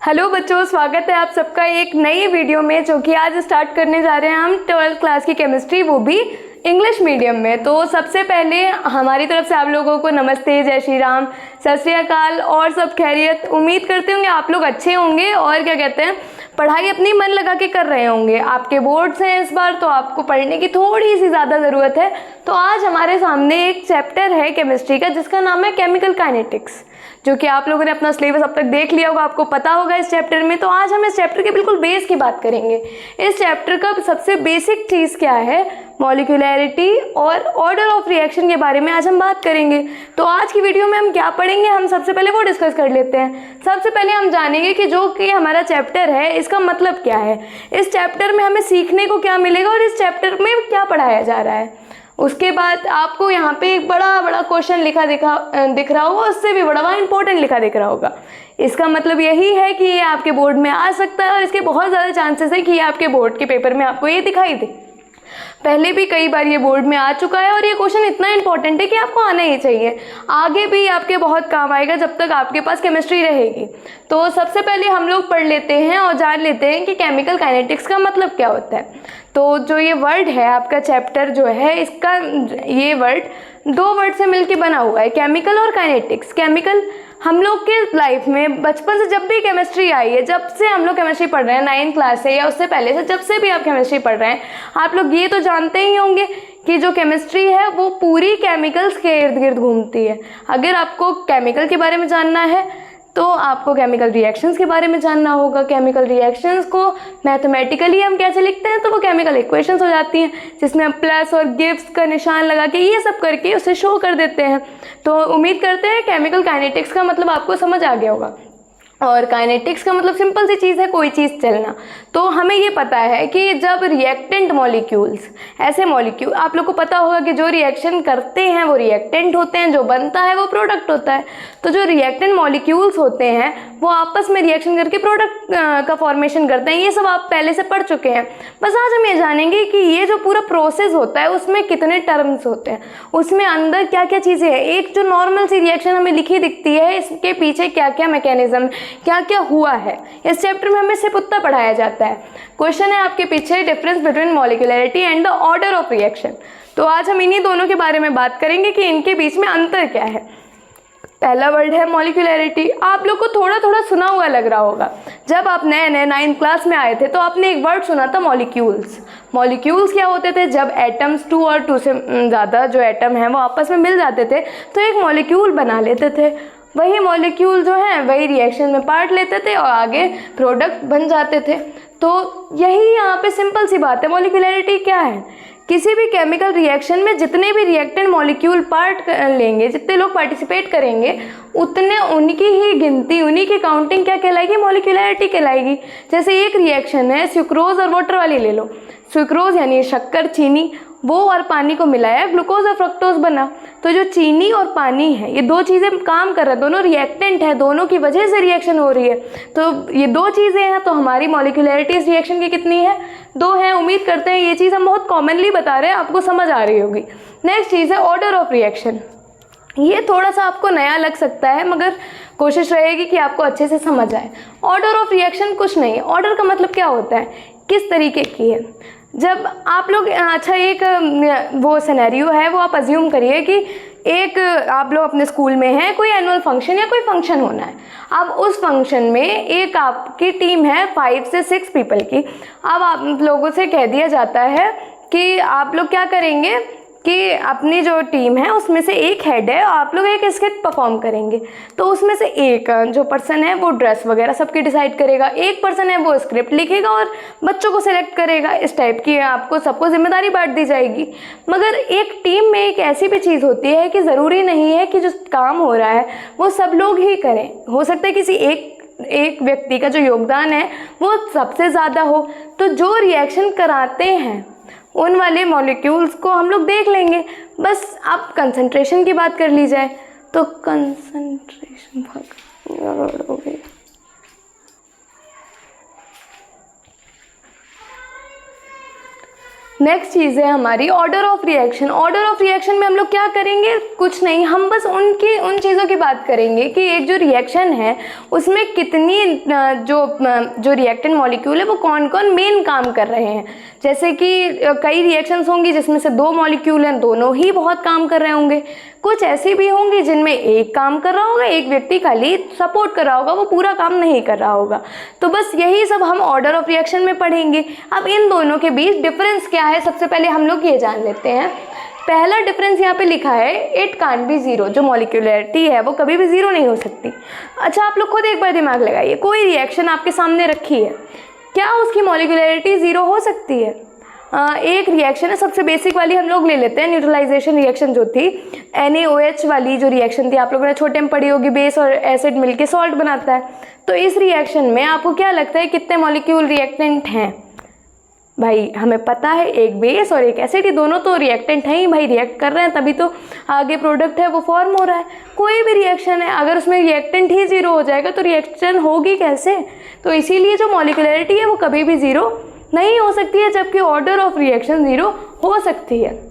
Hello बच्चों, स्वागत है आप सबका एक नई वीडियो में जो कि आज स्टार्ट करने जा रहे हैं हम 12th क्लास की केमिस्ट्री, वो भी इंग्लिश मीडियम में। तो सबसे पहले हमारी तरफ से आप लोगों को नमस्ते, जय श्री राम, सत श्री अकाल और सब खैरियत। उम्मीद करते होंगे आप लोग अच्छे होंगे और क्या कहते हैं, पढ़ाई अपनी मन लगा के कर रहे होंगे। आपके बोर्ड्स हैं इस बार, तो आपको पढ़ने की थोड़ी सी ज़्यादा ज़रूरत है। तो आज हमारे सामने एक चैप्टर है केमिस्ट्री का जिसका नाम है केमिकल काइनेटिक्स, जो कि आप लोगों ने अपना सिलेबस अब तक देख लिया होगा, आपको पता होगा इस चैप्टर में। तो आज हम इस चैप्टर के बिल्कुल बेस की बात करेंगे। इस चैप्टर का सबसे बेसिक चीज़ क्या है, मॉलिक्यूलैरिटी और ऑर्डर ऑफ रिएक्शन के बारे में आज हम बात करेंगे। तो आज की वीडियो में हम क्या पढ़ेंगे, हम सबसे पहले वो डिस्कस कर लेते हैं। सबसे पहले हम जानेंगे कि जो कि हमारा चैप्टर है इसका मतलब क्या है, इस चैप्टर में हमें सीखने को क्या मिलेगा और इस चैप्टर में क्या पढ़ाया जा रहा है। उसके बाद आपको यहाँ पे एक बड़ा क्वेश्चन दिख रहा होगा, उससे भी बड़ा इंपॉर्टेंट लिखा दिख रहा होगा। इसका मतलब यही है कि ये आपके बोर्ड में आ सकता है और इसके बहुत ज़्यादा चांसेस है कि ये आपके बोर्ड के पेपर में आपको ये दिखाई दे। पहले भी कई बार ये बोर्ड में आ चुका है और ये क्वेश्चन इतना इंपॉर्टेंट है कि आपको आना ही चाहिए। आगे भी आपके बहुत काम आएगा जब तक आपके पास केमिस्ट्री रहेगी। तो सबसे पहले हम लोग पढ़ लेते हैं और जान लेते हैं कि केमिकल काइनेटिक्स का मतलब क्या होता है। तो जो ये वर्ड है आपका चैप्टर जो है, इसका ये वर्ड दो वर्ड से मिलकर बना हुआ है, केमिकल और काइनेटिक्स। केमिकल हम लोग के लाइफ में बचपन से जब भी केमिस्ट्री आई है, जब से हम लोग केमिस्ट्री पढ़ रहे हैं 9th क्लास से या उससे पहले से, जब से भी आप केमिस्ट्री पढ़ रहे हैं, आप लोग ये तो जानते ही होंगे कि जो केमिस्ट्री है वो पूरी केमिकल्स के इर्द गिर्द घूमती है। अगर आपको केमिकल के बारे में जानना है तो आपको केमिकल रिएक्शंस के बारे में जानना होगा। केमिकल रिएक्शंस को मैथमेटिकली हम कैसे लिखते हैं, तो वो केमिकल इक्वेशंस हो जाती हैं जिसमें हम प्लस और गिव्स का निशान लगा के ये सब करके उसे शो कर देते हैं। तो उम्मीद करते हैं केमिकल काइनेटिक्स का मतलब आपको समझ आ गया होगा। और काइनेटिक्स का मतलब सिंपल सी चीज़ है, कोई चीज़ चलना। तो हमें ये पता है कि जब रिएक्टेंट मॉलिक्यूल्स, ऐसे मॉलिक्यूल, आप लोग को पता होगा कि जो रिएक्शन करते हैं वो रिएक्टेंट होते हैं, जो बनता है वो प्रोडक्ट होता है। तो जो रिएक्टेंट मॉलिक्यूल्स होते हैं वो आपस में रिएक्शन करके प्रोडक्ट का फॉर्मेशन करते हैं। ये सब आप पहले से पढ़ चुके हैं। बस आज हम ये जानेंगे कि ये जो पूरा प्रोसेस होता है उसमें कितने टर्म्स होते हैं, उसमें अंदर क्या क्या चीज़ें हैं। एक जो नॉर्मल सी रिएक्शन हमें लिखी दिखती है, इसके पीछे क्या क्या मैकेनिज्म, क्या क्या हुआ है, इस चैप्टर में हमें सिर्फ उतना पढ़ाया जाता है। क्वेश्चन है आपके पीछे, difference between molecularity and the order of reaction. तो आज हम इन्हीं दोनों के बारे में बात करेंगे कि इनके बीच में अंतर क्या है। पहला वर्ड है मॉलिक्यूलैरिटी। आप लोग को थोड़ा थोड़ा सुना हुआ लग रहा होगा। जब आप नए 9th क्लास में आए थे तो आपने एक वर्ड सुना था, मॉलिक्यूल्स। मॉलिक्यूल्स क्या होते थे, जब एटम्स 2 और 2 से ज़्यादा जो एटम हैं वो आपस में मिल जाते थे तो एक मॉलिक्यूल बना लेते थे। वही मॉलिक्यूल जो है वही रिएक्शन में पार्ट लेते थे और आगे प्रोडक्ट बन जाते थे। तो यही यहाँ पे सिंपल सी बात है। मॉलिक्यूलैरिटी क्या है, किसी भी केमिकल रिएक्शन में जितने भी रिएक्टेंट मॉलिक्यूल पार्ट लेंगे, जितने लोग पार्टिसिपेट करेंगे, उतने उनकी ही गिनती, उन्हीं की काउंटिंग क्या कहलाएगी, मॉलिक्यूलैरिटी कहलाएगी। जैसे एक रिएक्शन है सुक्रोज और वाटर वाली ले लो। सुक्रोज यानी शक्कर, चीनी, वो और पानी को मिलाया, ग्लूकोज और फ्रक्टोज बना। तो जो चीनी और पानी है, ये दो चीज़ें काम कर रहे हैं, दोनों रिएक्टेंट है, दोनों की वजह से रिएक्शन हो रही है। तो ये दो चीज़ें हैं, तो हमारी मॉलिक्यूलैरिटी इस रिएक्शन की कितनी है, 2 है। उम्मीद करते हैं ये चीज़ हम बहुत कॉमनली बता रहे हैं, आपको समझ आ रही होगी। नेक्स्ट चीज़ है ऑर्डर ऑफ रिएक्शन। ये थोड़ा सा आपको नया लग सकता है मगर कोशिश रहेगी कि आपको अच्छे से समझ आए। ऑर्डर ऑफ रिएक्शन कुछ नहीं है। ऑर्डर का मतलब क्या होता है, किस तरीके की है। जब आप लोग, अच्छा एक वो सिनेरियो है, वो आप अज्यूम करिए कि एक आप लोग अपने स्कूल में हैं, कोई एनुअल फंक्शन या कोई फंक्शन होना है। अब उस फंक्शन में एक आपकी टीम है 5 से 6 पीपल की। अब आप लोगों से कह दिया जाता है कि आप लोग क्या करेंगे कि अपनी जो टीम है उसमें से एक हेड है और आप लोग एक स्किट परफॉर्म करेंगे। तो उसमें से एक जो पर्सन है वो ड्रेस वगैरह सबकी डिसाइड करेगा, एक पर्सन है वो स्क्रिप्ट लिखेगा और बच्चों को सिलेक्ट करेगा। इस टाइप की आपको सबको जिम्मेदारी बांट दी जाएगी। मगर एक टीम में एक ऐसी भी चीज़ होती है कि ज़रूरी नहीं है कि जो काम हो रहा है वो सब लोग ही करें। हो सकता है किसी एक व्यक्ति का जो योगदान है वो सबसे ज़्यादा हो। तो जो रिएक्शन कराते हैं उन वाले मॉलिक्यूल्स को हम लोग देख लेंगे। बस आप कंसंट्रेशन की बात कर ली जाए तो कंसंट्रेशन हो गई। नेक्स्ट चीज़ है हमारी order of reaction. Order of reaction में हम लोग क्या करेंगे, कुछ नहीं, हम बस उन चीज़ों की बात करेंगे कि एक जो रिएक्शन है उसमें कितनी जो रिएक्टेंट मॉलिक्यूल है वो कौन कौन मेन काम कर रहे हैं। जैसे कि कई रिएक्शंस होंगी जिसमें से 2 मॉलिक्यूल हैं, दोनों ही बहुत काम कर रहे होंगे। कुछ ऐसी भी होंगी जिनमें एक काम कर रहा होगा, एक व्यक्ति खाली सपोर्ट कर रहा होगा, वो पूरा काम नहीं कर रहा होगा। तो बस यही सब हम ऑर्डर ऑफ रिएक्शन में पढ़ेंगे। अब इन दोनों के बीच डिफरेंस क्या है, सबसे पहले हम लोग ये जान लेते हैं। पहला डिफरेंस यहाँ पे लिखा है, इट कांट बी जीरो। जो मॉलिक्यूलरिटी है वो कभी भी जीरो नहीं हो सकती। अच्छा, आप लोग खुद एक बार दिमाग लगाइए, कोई रिएक्शन आपके सामने रखी है, क्या उसकी मॉलिक्यूलरिटी जीरो हो सकती है? एक रिएक्शन है, सबसे बेसिक वाली हम लोग ले लेते हैं, न्यूट्रलाइजेशन रिएक्शन जो थी, NaOH वाली जो रिएक्शन थी, आप लोगों ने छोटे में पढ़ी होगी, बेस और एसिड मिलके सॉल्ट बनाता है। तो इस रिएक्शन में आपको क्या लगता है कितने मॉलिक्यूल रिएक्टेंट हैं? भाई हमें पता है एक बेस और एक एसिड, ये दोनों तो रिएक्टेंट हैं ही भाई, रिएक्ट कर रहे हैं तभी तो आगे प्रोडक्ट है वो फॉर्म हो रहा है। कोई भी रिएक्शन है अगर उसमें रिएक्टेंट ही जीरो हो जाएगा तो रिएक्शन होगी कैसे? तो इसीलिए जो मॉलिक्यूलरिटी है वो कभी भी जीरो नहीं हो सकती है, जबकि ऑर्डर ऑफ रिएक्शन जीरो हो सकती है।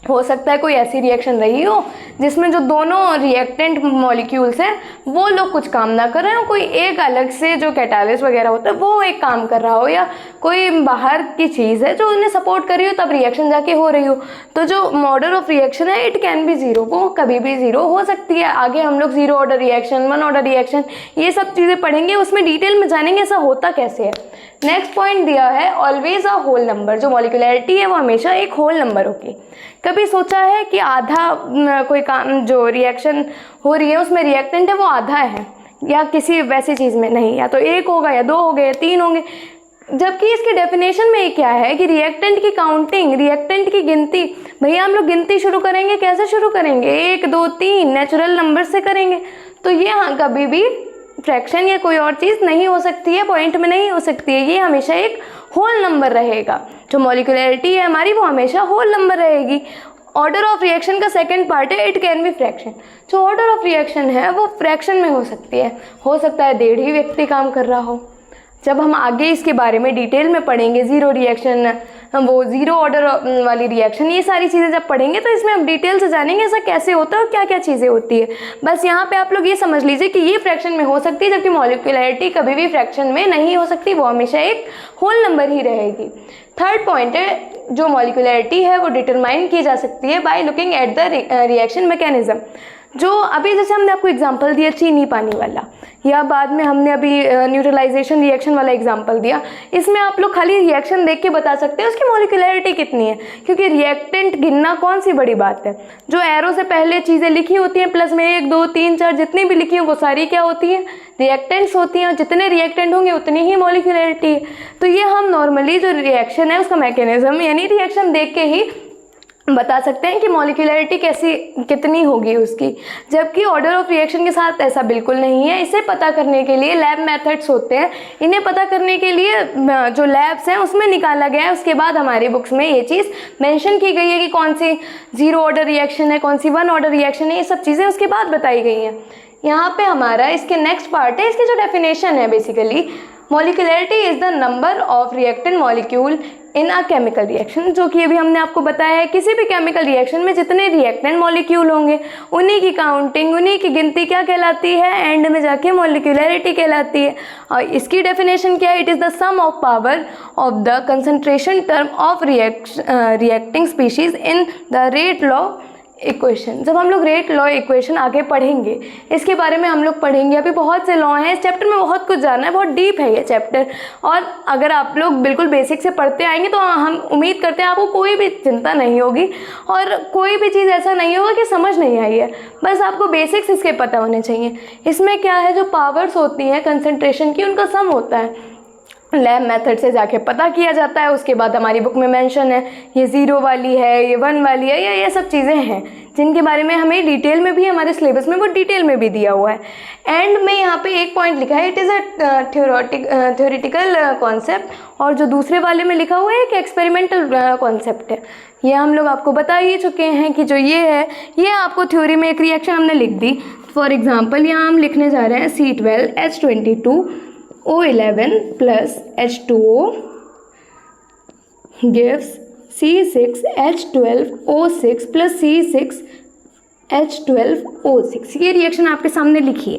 हो सकता है कोई ऐसी रिएक्शन रही हो जिसमें जो दोनों रिएक्टेंट मॉलिक्यूल्स हैं वो लोग कुछ काम ना कर रहे हो, कोई एक अलग से जो कैटालिस्ट वगैरह होता है वो एक काम कर रहा हो, या कोई बाहर की चीज़ है जो उन्हें सपोर्ट कर रही हो, तब रिएक्शन जाके हो रही हो। तो जो ऑर्डर ऑफ रिएक्शन है इट कैन बी जीरो, वो कभी भी जीरो हो सकती है। आगे हम लोग zero order reaction, 1 order reaction, ये सब चीज़ें पढ़ेंगे, उसमें डिटेल में जानेंगे ऐसा होता कैसे है। नेक्स्ट पॉइंट दिया है, ऑलवेज अ होल नंबर। जो मॉलिक्यूलरिटी है वो हमेशा एक होल नंबर होगी। कभी सोचा है कि आधा कोई काम जो रिएक्शन हो रही है उसमें रिएक्टेंट है वो आधा है, या किसी वैसी चीज़ में नहीं, या तो 1 होगा या 2 हो गए या 3 होंगे। जबकि इसके डेफिनेशन में क्या है कि रिएक्टेंट की काउंटिंग, रिएक्टेंट की गिनती, भैया हम लोग गिनती शुरू करेंगे, कैसे शुरू करेंगे? 1 2 3 नेचुरल नंबर से करेंगे। तो ये हाँ कभी भी फ्रैक्शन या कोई और चीज़ नहीं हो सकती है, पॉइंट में नहीं हो सकती है, ये हमेशा एक होल नंबर रहेगा। जो मॉलिक्यूलरिटी है हमारी वो हमेशा होल नंबर रहेगी। ऑर्डर ऑफ रिएक्शन का सेकंड पार्ट है, इट कैन बी फ्रैक्शन। जो ऑर्डर ऑफ रिएक्शन है वो फ्रैक्शन में हो सकती है, हो सकता है 1.5 ही व्यक्ति काम कर रहा हो। जब हम आगे इसके बारे में डिटेल में पढ़ेंगे, जीरो रिएक्शन, वो जीरो ऑर्डर वाली रिएक्शन, ये सारी चीज़ें जब पढ़ेंगे तो इसमें हम डिटेल से जानेंगे ऐसा कैसे होता है और क्या क्या चीज़ें होती है। बस यहाँ पे आप लोग ये समझ लीजिए कि ये फ्रैक्शन में हो सकती है, जबकि मॉलिक्यूलरिटी कभी भी फ्रैक्शन में नहीं हो सकती, वो हमेशा एक होल नंबर ही रहेगी। थर्ड पॉइंट है, जो मॉलिक्यूलरिटी है वो डिटरमाइन की जा सकती है by looking at the reaction mechanism. जो अभी जैसे हमने आपको एग्जांपल दिया चीनी पानी वाला, या बाद में हमने अभी न्यूट्रलाइजेशन रिएक्शन वाला एग्जांपल दिया, इसमें आप लोग खाली रिएक्शन देख के बता सकते हैं उसकी मॉलिक्यूलरिटी कितनी है, क्योंकि रिएक्टेंट गिनना कौन सी बड़ी बात है। जो एरो से पहले चीज़ें लिखी होती हैं प्लस में 1 2 3 4 जितनी भी लिखी हैं वो सारी क्या होती हैं? रिएक्टेंट्स होती हैं, और जितने रिएक्टेंट होंगे उतनी ही मॉलिक्यूलरिटी है। तो ये हम नॉर्मली जो रिएक्शन है उसका मैकेनिज्म यानी रिएक्शन देख के ही बता सकते हैं कि मॉलिक्यूलरिटी कैसी कितनी होगी उसकी, जबकि ऑर्डर ऑफ रिएक्शन के साथ ऐसा बिल्कुल नहीं है। इसे पता करने के लिए लैब मेथड्स होते हैं, इन्हें पता करने के लिए जो लैब्स हैं उसमें निकाला गया है। उसके बाद हमारी बुक्स में ये चीज़ मेंशन की गई है कि कौन सी जीरो ऑर्डर रिएक्शन है, कौन सी 1 ऑर्डर रिएक्शन है, ये सब चीज़ें उसके बाद बताई गई हैं। यहाँ पे हमारा इसके नेक्स्ट पार्ट है, इसकी जो डेफिनेशन है basically, molecularity is the number of reactant molecule in a chemical reaction, जो कि अभी हमने आपको बताया है किसी भी केमिकल रिएक्शन में जितने रिएक्टेंट मॉलिक्यूल होंगे उन्हीं की काउंटिंग, उन्हीं की गिनती क्या कहलाती है? एंड में जाके मॉलिक्यूलरिटी कहलाती है। और इसकी डेफिनेशन क्या है? It is the sum of power of the concentration term of reacting species in the rate law equation. जब हम लोग रेट लॉ इक्वेशन आगे पढ़ेंगे, इसके बारे में हम लोग पढ़ेंगे। अभी बहुत से लॉ हैं, इस चैप्टर में बहुत कुछ जानना है, बहुत डीप है ये चैप्टर। और अगर आप लोग बिल्कुल बेसिक से पढ़ते आएंगे तो हम उम्मीद करते हैं आपको कोई भी चिंता नहीं होगी और कोई भी चीज़ ऐसा नहीं होगा कि समझ नहीं आई है। बस आपको बेसिक्स इसके पता होने चाहिए। इसमें क्या है, जो पावर्स होती हैं कंसंट्रेशन की, उनका सम होता है। लैब मेथड से जाके पता किया जाता है। उसके बाद हमारी बुक में मेंशन है ये 0 वाली है, ये 1 वाली है, या ये सब चीज़ें हैं जिनके बारे में हमें डिटेल में भी हमारे सिलेबस में वो डिटेल में भी दिया हुआ है। एंड में यहाँ पे एक पॉइंट लिखा है, it is a theoretical concept, और जो दूसरे वाले में लिखा हुआ है कि एक्सपेरिमेंटल कॉन्सेप्ट है। ये हम लोग आपको बता ही चुके हैं कि जो ये है, ये आपको थ्योरी में एक रिएक्शन हमने लिख दी। फॉर एग्जाम्पल यहाँ हम लिखने जा रहे हैं C12H22 O11 plus H2O gives C6H12O6 plus C6H12O6। ये रिएक्शन आपके सामने लिखी है।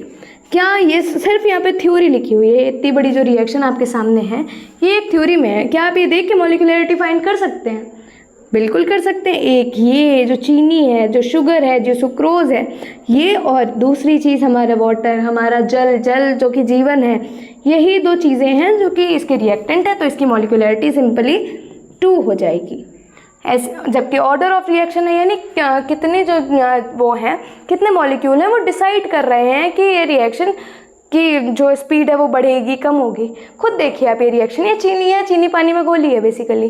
क्या ये सिर्फ यहाँ पे थ्योरी लिखी हुई है? इतनी बड़ी जो रिएक्शन आपके सामने है ये एक थ्योरी में है। क्या आप ये देख के मॉलिक्यूलरिटी फाइंड कर सकते हैं? बिल्कुल कर सकते हैं। एक ये जो चीनी है, जो शुगर है, जो सुक्रोज है, ये और दूसरी चीज़ हमारा वाटर, हमारा जल जो कि जीवन है, यही दो चीज़ें हैं जो कि इसके रिएक्टेंट है। तो इसकी मॉलिक्यूलरिटी सिंपली 2 हो जाएगी। ऐसे जबकि ऑर्डर ऑफ रिएक्शन है, यानी कितने जो वो हैं, कितने मॉलिक्यूल हैं, वो डिसाइड कर रहे हैं कि ये रिएक्शन की जो स्पीड है वो बढ़ेगी कम होगी। खुद देखिए आप, ये रिएक्शन, ये चीनी है, चीनी पानी में घोली है बेसिकली।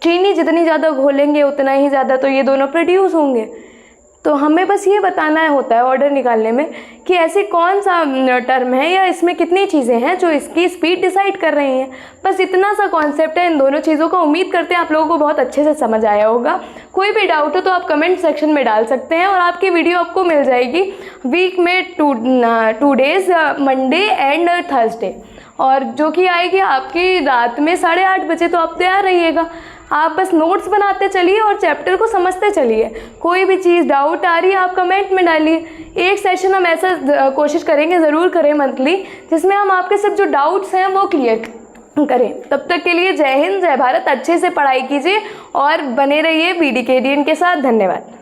चीनी जितनी ज़्यादा घोलेंगे उतना ही ज़्यादा तो ये दोनों प्रोड्यूस होंगे। तो हमें बस ये बताना होता है ऑर्डर निकालने में कि ऐसे कौन सा टर्म है या इसमें कितनी चीज़ें हैं जो इसकी स्पीड डिसाइड कर रही हैं। बस इतना सा कॉन्सेप्ट है इन दोनों चीज़ों का। उम्मीद करते हैं आप लोगों को बहुत अच्छे से समझ आया होगा। कोई भी डाउट हो तो आप कमेंट सेक्शन में डाल सकते हैं और आपकी वीडियो आपको मिल जाएगी वीक में 2 डेज, मंडे एंड थर्सडे, और जो कि आएगी आपकी रात में 8:30 बजे। तो आप तैयार रहिएगा। आप बस नोट्स बनाते चलिए और चैप्टर को समझते चलिए। कोई भी चीज़ डाउट आ रही है आप कमेंट में डालिए। एक सेशन हम ऐसा कोशिश करेंगे, ज़रूर करें मंथली, जिसमें हम आपके सब जो डाउट्स हैं वो क्लियर करें। तब तक के लिए जय हिंद, जय भारत। अच्छे से पढ़ाई कीजिए और बने रहिए BDKDN के साथ। धन्यवाद।